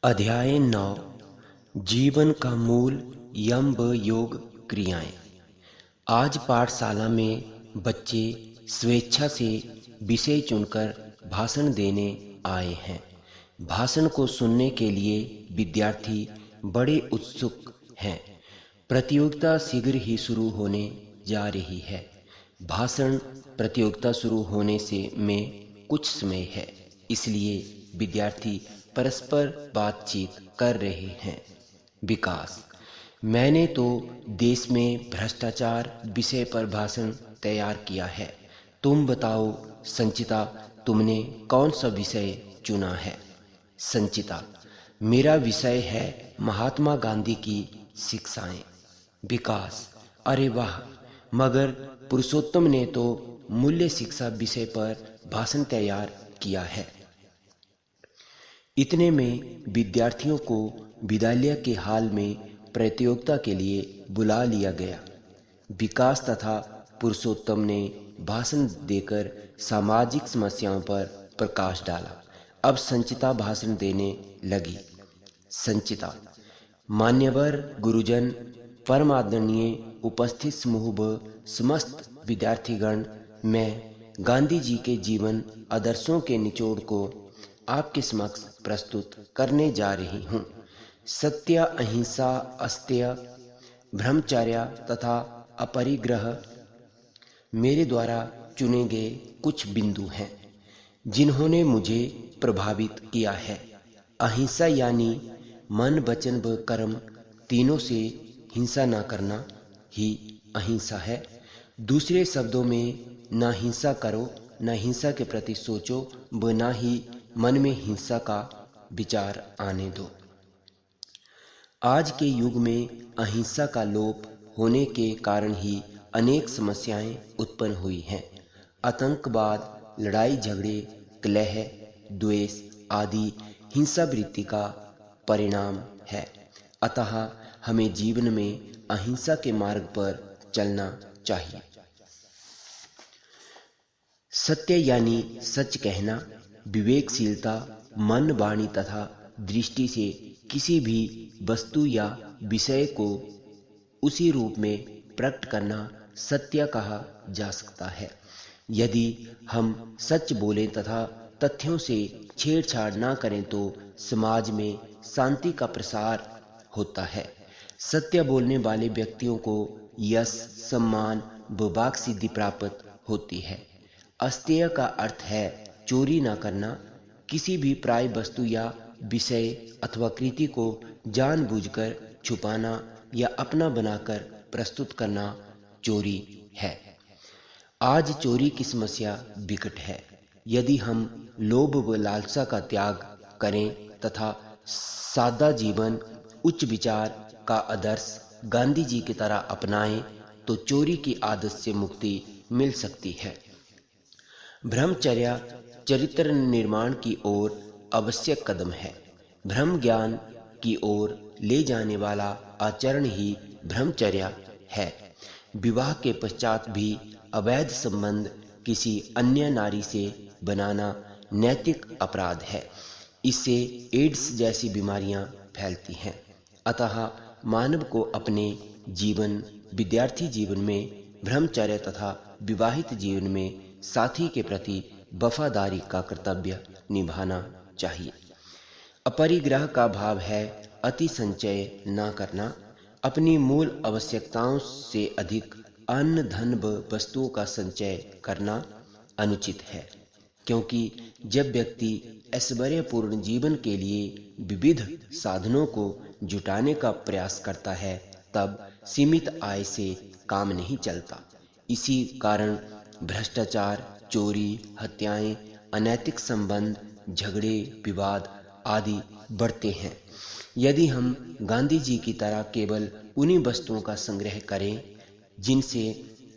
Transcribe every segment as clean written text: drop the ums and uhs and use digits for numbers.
अध्याय 9 जीवन का मूल यम व योग क्रियाएं। आज पाठशाला में बच्चे स्वेच्छा से विषय चुनकर भाषण देने आए हैं। भाषण को सुनने के लिए विद्यार्थी बड़े उत्सुक हैं। प्रतियोगिता शीघ्र ही शुरू होने जा रही है। भाषण प्रतियोगिता शुरू होने से में कुछ समय है, इसलिए विद्यार्थी परस्पर बातचीत कर रहे हैं। विकास: मैंने तो देश में भ्रष्टाचार विषय पर भाषण तैयार किया है। तुम बताओ संचिता, तुमने कौन सा विषय चुना है? संचिता: मेरा विषय है महात्मा गांधी की शिक्षाएं। विकास: अरे वाह, मगर पुरुषोत्तम ने तो मूल्य शिक्षा विषय पर भाषण तैयार किया है। इतने में विद्यार्थियों को विद्यालय के हाल में प्रतियोगिता के लिए बुला लिया गया। विकास तथा पुरुषोत्तम ने भाषण देकर सामाजिक समस्याओं पर प्रकाश डाला। अब संचिता भाषण देने लगी। संचिता: मान्यवर गुरुजन, परम आदरणीय उपस्थित समूह व समस्त विद्यार्थीगण, मैं गांधी जी के जीवन आदर्शों के निचोड़ को आपके समक्ष प्रस्तुत करने जा रही हूँ। सत्य, अहिंसा, अस्तेय, ब्रह्मचर्य तथा अपरिग्रह मेरे द्वारा चुने गए कुछ बिंदु हैं जिन्होंने मुझे प्रभावित किया है। अहिंसा यानी मन, वचन व कर्म तीनों से हिंसा न करना ही अहिंसा है। दूसरे शब्दों में, न हिंसा करो, न हिंसा के प्रति सोचो व न ही मन में हिंसा का विचार आने दो। आज के युग में अहिंसा का लोप होने के कारण ही अनेक समस्याएं उत्पन्न हुई हैं। आतंकवाद, लड़ाई झगड़े, कलह, द्वेष आदि हिंसा वृत्ति का परिणाम है। अतः हमें जीवन में अहिंसा के मार्ग पर चलना चाहिए। सत्य यानी सच कहना, विवेकशीलता, मन, वाणी तथा दृष्टि से किसी भी वस्तु या विषय को उसी रूप में प्रकट करना सत्य कहा जा सकता है। यदि हम सच बोलें तथा तथ्यों से छेड़छाड़ न करें तो समाज में शांति का प्रसार होता है। सत्य बोलने वाले व्यक्तियों को यश, सम्मान व वाक सिद्धि प्राप्त होती है। अस्तेय का अर्थ है चोरी न करना। किसी भी प्राय वस्तु या विषय अथवा कृति को जानबूझकर छुपाना या अपना बनाकर प्रस्तुत करना चोरी है। आज चोरी की समस्या विकट है। यदि हम लोभ व लालसा का त्याग करें तथा सादा जीवन, उच्च विचार का आदर्श गांधी जी की तरह अपनाएं तो चोरी की आदत से मुक्ति मिल सकती है। ब्रह्मचर्य चरित्र निर्माण की ओर आवश्यक कदम है। ब्रह्म ज्ञान की ओर ले जाने वाला आचरण ही ब्रह्मचर्य है। विवाह के पश्चात भी अवैध संबंध किसी अन्य नारी से बनाना नैतिक अपराध है। इससे एड्स जैसी बीमारियां फैलती हैं। अतः मानव को अपने जीवन, विद्यार्थी जीवन में ब्रह्मचर्य तथा विवाहित जीवन में साथी के प्रति वफादारी का कर्तव्य निभाना चाहिए। अपरिग्रह का भाव है अति संचय न करना। अपनी मूल आवश्यकताओं से अधिक अन्न, धन व वस्तुओं का संचय करना अनुचित है, क्योंकि जब व्यक्ति ऐश्वर्यपूर्ण जीवन के लिए विविध साधनों को जुटाने का प्रयास करता है तब सीमित आय से काम नहीं चलता। इसी कारण भ्रष्टाचार, चोरी, हत्याएं, अनैतिक संबंध, झगड़े, विवाद आदि बढ़ते हैं। यदि हम गांधी जी की तरह केवल उन्हीं वस्तुओं का संग्रह करें जिनसे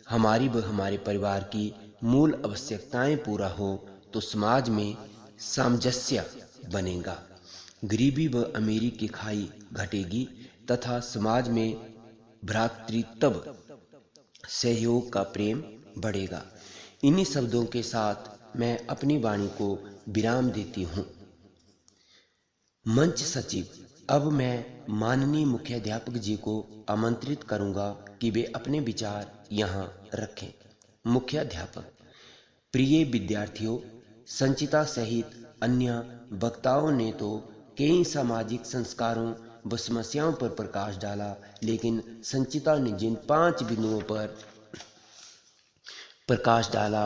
हमारी व हमारे परिवार की मूल आवश्यकताएं पूरा हो तो समाज में सामंजस्य बनेगा, गरीबी व अमीरी की खाई घटेगी तथा समाज में भ्रातृत्व, सहयोग का प्रेम बढ़ेगा। इन्हीं शब्दों के साथ मैं अपनी वाणी को विराम देती हूँ। मंच सचिव, अब मैं माननीय मुख्याध्यापक जी को आमंत्रित करूंगा कि वे अपने विचार यहाँ रखें। मुख्याध्यापक, प्रिय विद्यार्थियों, संचिता सहित अन्य वक्ताओं ने तो कई सामाजिक संस्कारों व समस्याओं पर प्रकाश डाला, लेकिन संचिता ने जिन 5 बिंदुओं पर प्रकाश डाला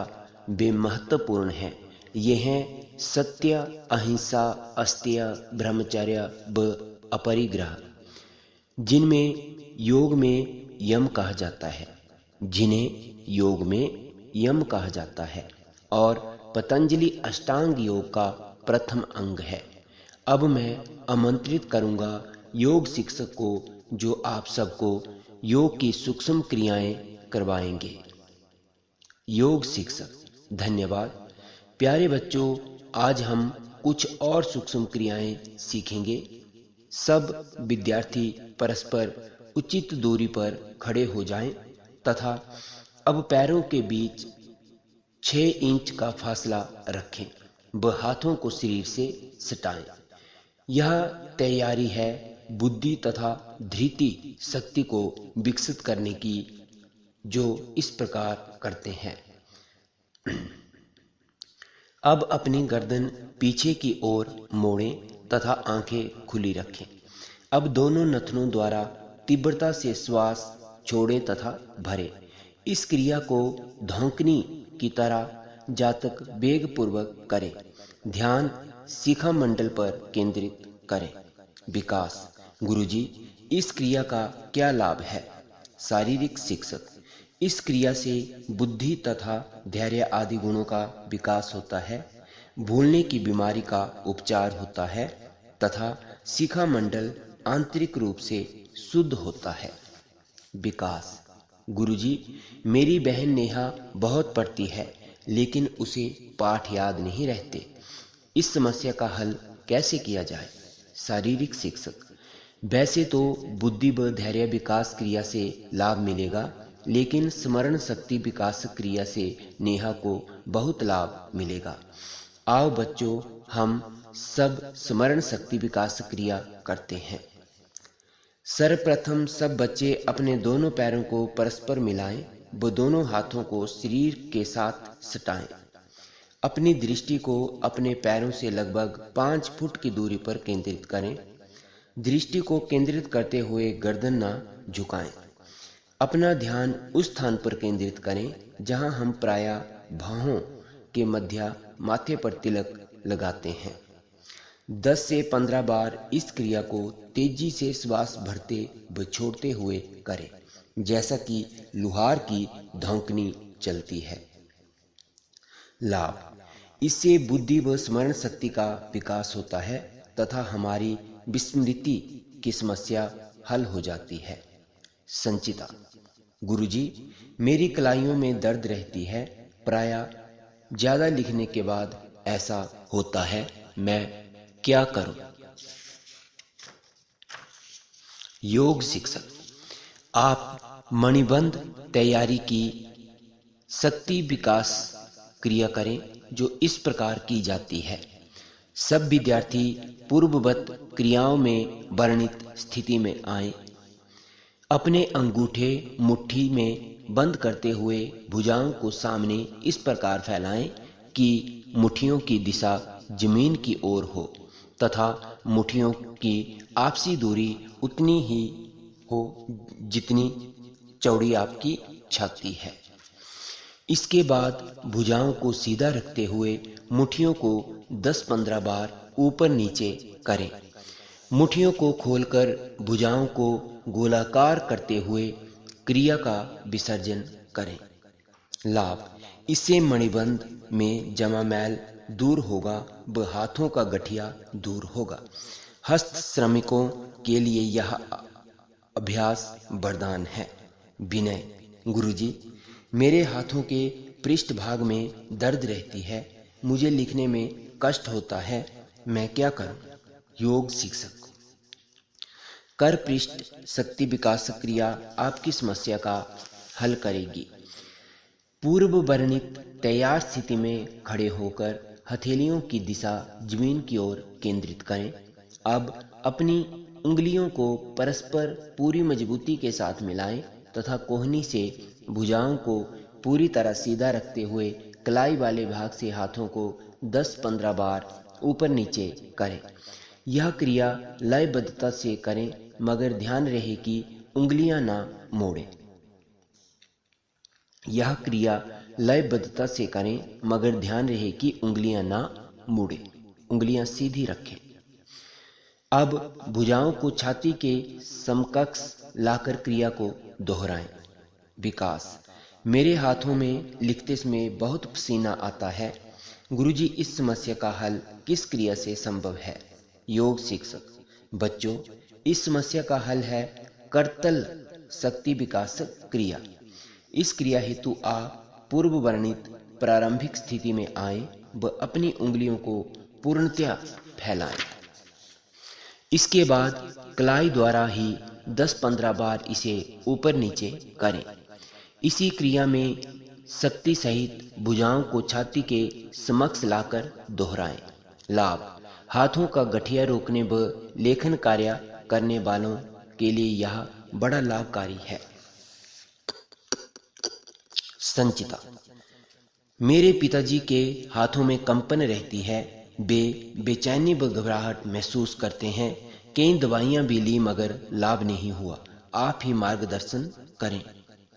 वे महत्वपूर्ण हैं। ये हैं सत्य, अहिंसा, अस्तेय, ब्रह्मचर्य व अपरिग्रह, जिन्हें योग में यम कहा जाता है और पतंजलि अष्टांग योग का प्रथम अंग है। अब मैं आमंत्रित करूंगा योग शिक्षक को, जो आप सबको योग की सूक्ष्म क्रियाएं करवाएंगे। योग शिक्षक, धन्यवाद। प्यारे बच्चों, आज हम कुछ और सूक्ष्म क्रियाएं सीखेंगे। सब विद्यार्थी परस्पर उचित दूरी पर खड़े हो जाएं तथा अब पैरों के बीच 6 इंच का फासला रखें व हाथों को शरीर से सटाएं। यह तैयारी है बुद्धि तथा धृति शक्ति को विकसित करने की, जो इस प्रकार करते हैं। अब अपनी गर्दन पीछे की ओर मोड़ें तथा आंखें खुली रखें। अब दोनों नथनों द्वारा तीव्रता से श्वास छोड़ें तथा भरें। इस क्रिया को धौंकनी की तरह जातक वेग पूर्वक करें। ध्यान शिखा मंडल पर केंद्रित करें। विकास, गुरुजी, इस क्रिया का क्या लाभ है? शारीरिक शिक्षक, इस क्रिया से बुद्धि तथा धैर्य आदि गुणों का विकास होता है, भूलने की बीमारी का उपचार होता है तथा शिखा मंडल आंतरिक रूप से शुद्ध होता है। विकास, गुरुजी, मेरी बहन नेहा बहुत पढ़ती है लेकिन उसे पाठ याद नहीं रहते। इस समस्या का हल कैसे किया जाए? शारीरिक शिक्षक, वैसे तो बुद्धि व धैर्य विकास क्रिया से लाभ मिलेगा, लेकिन स्मरण शक्ति विकास क्रिया से नेहा को बहुत लाभ मिलेगा। आओ बच्चों, हम सब स्मरण शक्ति विकास क्रिया करते हैं। सर्वप्रथम सब बच्चे अपने दोनों पैरों को परस्पर मिलाएं व दोनों हाथों को शरीर के साथ सटाएं। अपनी दृष्टि को अपने पैरों से लगभग 5 फुट की दूरी पर केंद्रित करें। दृष्टि को केंद्रित करते हुए गर्दन न झुकाएं। अपना ध्यान उस स्थान पर केंद्रित करें जहां हम प्रायः बाहों के मध्य माथे पर तिलक लगाते हैं। 10 से 15 बार इस क्रिया को तेजी से श्वास भरते व छोड़ते हुए करें, जैसा कि लुहार की धौंकनी चलती है। लाभ, इससे बुद्धि व स्मरण शक्ति का विकास होता है तथा हमारी विस्मृति की समस्या हल हो जाती है। संचिता, गुरुजी, मेरी कलाइयों में दर्द रहती है, प्रायः ज्यादा लिखने के बाद ऐसा होता है, मैं क्या करूं? योग शिक्षक, आप मणिबंध तैयारी की शक्ति विकास क्रिया करें, जो इस प्रकार की जाती है। सब विद्यार्थी पूर्ववत क्रियाओं में वर्णित स्थिति में आए। अपने अंगूठे मुट्ठी में बंद करते हुए भुजाओं को सामने इस प्रकार फैलाएं कि मुट्ठियों की दिशा जमीन की ओर हो तथा मुट्ठियों की आपसी दूरी उतनी ही हो जितनी चौड़ी आपकी छाती है। इसके बाद भुजाओं को सीधा रखते हुए मुट्ठियों को 10-15 बार ऊपर नीचे करें। मुट्ठियों को खोलकर भुजाओं को गोलाकार करते हुए क्रिया का विसर्जन करें। लाभ, इससे मणिबंध में जमा मैल दूर होगा व हाथों का गठिया दूर होगा। हस्त श्रमिकों के लिए यह अभ्यास वरदान है। विनय, गुरुजी, मेरे हाथों के पृष्ठभाग में दर्द रहती है, मुझे लिखने में कष्ट होता है, मैं क्या करूं? योग शिक्षक, कर पृष्ठ शक्ति विकास क्रिया आपकी समस्या का हल करेगी। पूर्व वर्णित तैयार स्थिति में खड़े होकर हथेलियों की दिशा जमीन की ओर केंद्रित करें। अब अपनी उंगलियों को परस्पर पूरी मजबूती के साथ मिलाएं तथा कोहनी से भुजाओं को पूरी तरह सीधा रखते हुए कलाई वाले भाग से हाथों को 10-15 बार ऊपर नीचे करें। यह क्रिया लयबद्धता से करें, मगर ध्यान रहे कि उंगलियां ना मोड़ें। यह क्रिया लयबद्धता से करें, मगर ध्यान रहे कि उंगलियां ना मुड़ें, उंगलियां सीधी रखें। अब भुजाओं को छाती के समकक्ष लाकर क्रिया को दोहराएं। विकास: मेरे हाथों में लिखते समय बहुत पसीना आता है। गुरुजी, इस समस्या का हल किस क्रिया से संभव है? योग शिक्षक: बच्चों, इस समस्या का हल है करतल शक्ति विकासक क्रिया। इस क्रिया हेतु आप पूर्व वर्णित प्रारंभिक स्थिति में आए व अपनी उंगलियों को पूर्णतया फैलाएं। इसके बाद कलाई द्वारा ही 10-15 बार इसे ऊपर नीचे करें। इसी क्रिया में शक्ति सहित भुजाओं को छाती के समक्ष लाकर दोहराएं। लाभ: हाथों का गठिया रोकने व लेखन कार्य करने वालों के लिए यह बड़ा लाभकारी है। संचिता: मेरे पिताजी के हाथों में कंपन रहती है। वे बेचैनी व घबराहट महसूस करते हैं। कई दवाइयां भी ली मगर लाभ नहीं हुआ। आप ही मार्गदर्शन करें।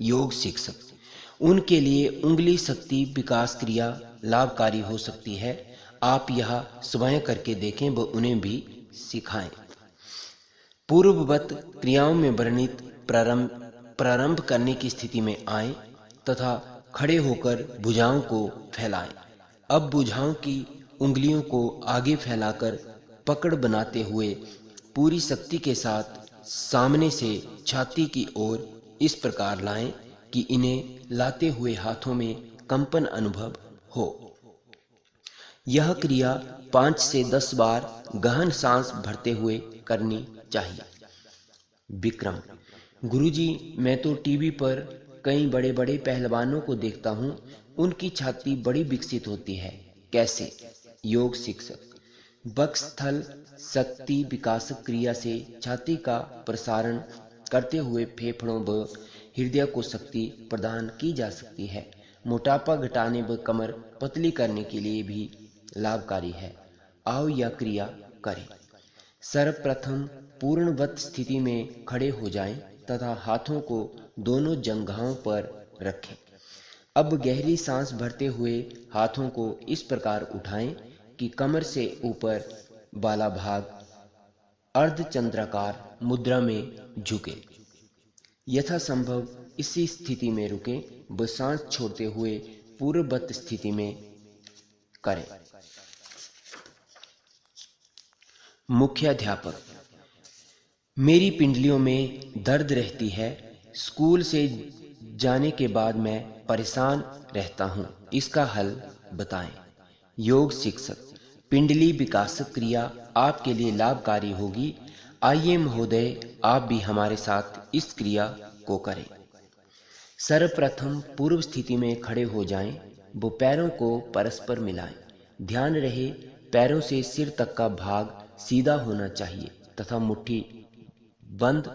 योग शिक्षक: उनके लिए उंगली शक्ति विकास क्रिया लाभकारी हो सकती है। आप यह स्वयं करके देखें व उन्हें भी सिखाएं। पूर्ववत क्रियाओं में वर्णित प्रारंभ करने की स्थिति में आए तथा खड़े होकर भुजाओं को फैलाएं। अब भुजाओं की उंगलियों को आगे फैलाकर पकड़ बनाते हुए पूरी शक्ति के साथ सामने से छाती की ओर इस प्रकार लाएं कि इन्हें लाते हुए हाथों में कंपन अनुभव हो। यह क्रिया 5 से 10 बार गहन सांस भरते हुए करनी चाहिए। विक्रम: गुरुजी, मैं तो टीवी पर कई बड़े बड़े पहलवानों को देखता हूँ, उनकी छाती बड़ी विकसित होती है, कैसे? योग शिक्षक: वक्षस्थल शक्ति विकासक क्रिया से छाती का प्रसारण करते हुए फेफड़ों व हृदय को शक्ति प्रदान की जा सकती है। मोटापा घटाने व कमर पतली करने के लिए भी लाभकारी है। आओ यह क्रिया करें। सर्वप्रथम पूर्णवत स्थिति में खड़े हो जाएं तथा हाथों को दोनों जंघाओं पर रखें। अब गहरी सांस भरते हुए हाथों को इस प्रकार उठाएं कि कमर से ऊपर वाला भाग अर्धचंद्राकार मुद्रा में झुके। यथासंभव इसी स्थिति में रुकें व सांस छोड़ते हुए पूर्ववत स्थिति में करें। मुख्याध्यापक: मेरी पिंडलियों में दर्द रहती है। स्कूल से जाने के बाद मैं परेशान रहता हूँ, इसका हल बताएं। योग शिक्षक: पिंडली विकासक क्रिया आपके लिए लाभकारी होगी। आइए महोदय, आप भी हमारे साथ इस क्रिया को करें। सर्वप्रथम पूर्व स्थिति में खड़े हो जाएं वो पैरों को परस्पर मिलाएं। ध्यान रहे पैरों से सिर तक का भाग सीधा होना चाहिए तथा मुट्ठी बंद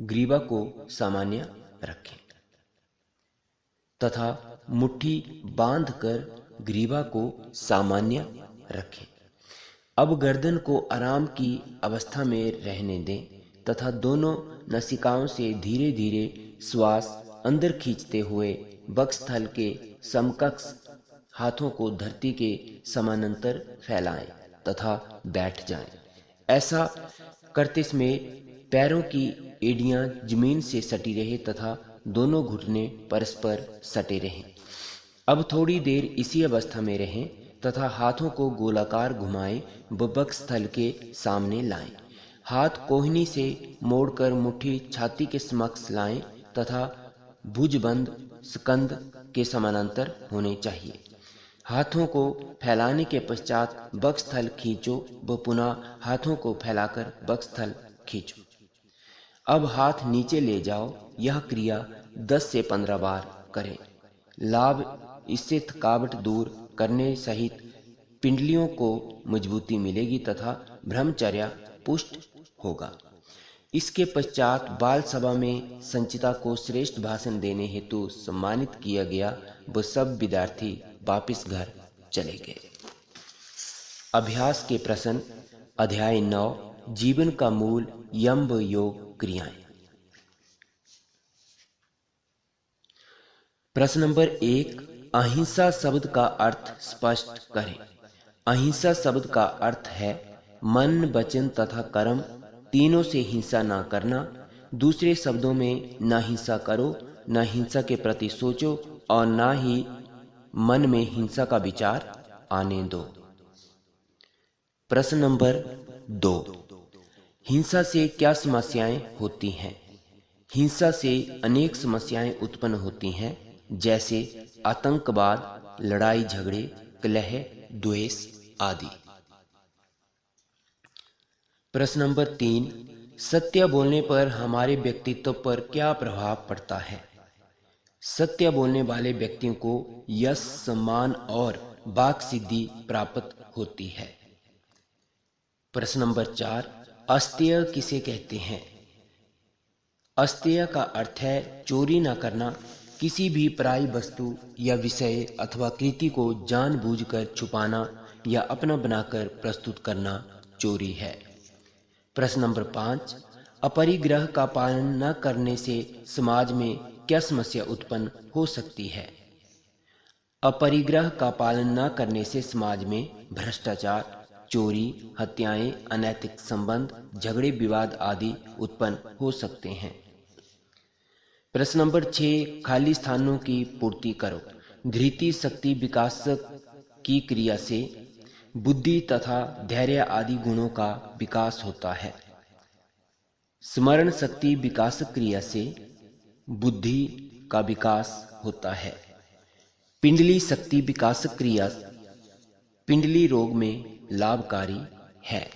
ग्रीवा को सामान्य रखें तथा मुट्ठी बांधकर ग्रीवा को सामान्य रखें। अब गर्दन को आराम की अवस्था में रहने दें तथा दोनों नासिकाओं से धीरे धीरे श्वास अंदर खींचते हुए वक्षस्थल के समकक्ष हाथों को धरती के समानांतर फैलाएं तथा बैठ जाएं। ऐसा करते समय पैरों की एड़ियां जमीन से सटी रहे तथा दोनों घुटने परस्पर सटे रहें। अब थोड़ी देर इसी अवस्था में रहें तथा हाथों को गोलाकार घुमाएं व वक्षस्थल के सामने लाएं। हाथ कोहनी से मोड़कर मुट्ठी छाती के समक्ष लाएं तथा भुजबंद स्कंद के समानांतर होने चाहिए। हाथों को फैलाने के पश्चात वक्षस्थल खींचो व पुनः हाथों को फैलाकर वक्षस्थल खींचो। अब हाथ नीचे ले जाओ। यह क्रिया 10 से 15 बार करें। लाभ: इससे थकावट दूर करने सहित पिंडलियों को मजबूती मिलेगी तथा ब्रह्मचर्य पुष्ट होगा। इसके पश्चात बाल सभा में संचिता को श्रेष्ठ भाषण देने हेतु सम्मानित किया गया। वो सब विद्यार्थी वापस घर चले गए। अभ्यास के प्रश्न। अध्याय 9 जीवन का मूल यम व योग क्रियाएं। प्रश्न नंबर 1, अहिंसा शब्द का अर्थ स्पष्ट करें। अहिंसा शब्द का अर्थ है मन, वचन तथा कर्म तीनों से हिंसा ना करना। दूसरे शब्दों में, ना हिंसा करो, ना हिंसा के प्रति सोचो और ना ही मन में हिंसा का विचार आने दो। प्रश्न नंबर 2, हिंसा से क्या समस्याएं होती हैं? हिंसा से अनेक समस्याएं उत्पन्न होती हैं, जैसे आतंकवाद, लड़ाई झगड़े, कलह, द्वेष आदि। प्रश्न नंबर 3, सत्य बोलने पर हमारे व्यक्तित्व पर क्या प्रभाव पड़ता है? सत्य बोलने वाले व्यक्तियों को यश, सम्मान और वाक सिद्धि प्राप्त होती है। प्रश्न नंबर 4, अस्तेय किसे कहते हैं? अस्तेय का अर्थ है चोरी न करना। किसी भी पराई वस्तु या विषय अथवा कृति को जानबूझकर छुपाना या अपना बनाकर प्रस्तुत करना चोरी है। प्रश्न नंबर 5, अपरिग्रह का पालन न करने से समाज में क्या समस्या उत्पन्न हो सकती है? अपरिग्रह का पालन न करने से समाज में भ्रष्टाचार, चोरी, हत्याएं, अनैतिक संबंध, झगड़े विवाद आदि उत्पन्न हो सकते हैं। प्रश्न नंबर 6, खाली स्थानों की पूर्ति करो। धृति शक्ति विकास की क्रिया से बुद्धि तथा धैर्य आदि गुणों का विकास होता है। स्मरण शक्ति विकास क्रिया से बुद्धि का विकास होता है। पिंडली शक्ति विकास क्रिया पिंडली रोग में लाभकारी है।